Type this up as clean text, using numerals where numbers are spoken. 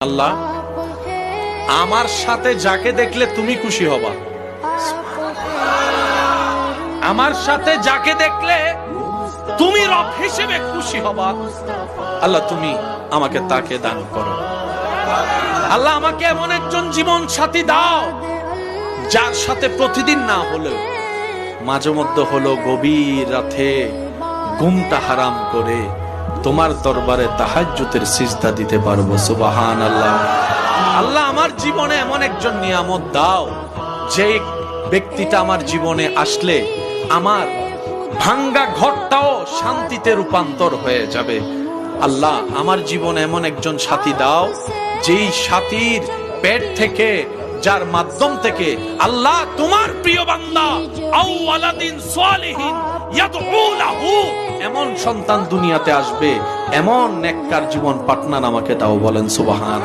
আল্লাহ, আমার সাথে যাকে দেখলে তুমি খুশি হবা, আমার সাথে যাকে দেখলে তুমি রব হিসেবে খুশি হবা, আল্লাহ তুমি আমাকে তাকে দান করো। আল্লাহ আমাকে এমন একজন জীবন সাথী দাও যার সাথে প্রতিদিন না হলেও মাঝে মধ্যে হলো গভীর রাতে ঘুমটা হারাম করে তোমার দরবারে তাহাজ্জুদের সিজদা দিতে পারবো। সুবহানাল্লাহ। আল্লাহ আমার জীবনে এমন একজন নিয়ামত দাও যে ব্যক্তিটা আমার জীবনে আসলে আমার ভাঙ্গা ঘরটাও শান্তিতে রূপান্তর হয়ে যাবে। আল্লাহ আমার জীবনে এমন একজন সাথী দাও যেই সাথীর পেট থেকে, যার মাধ্যম থেকে আল্লাহ তোমার প্রিয় বান্দা আও ওয়ালাদিন সালিহিন ইয়াদউ লাহু এমন সন্তান দুনিয়াতে আসবে, এমন নেককার জীবন পার্টনার আমাকে দাও। বলেন সুবহান।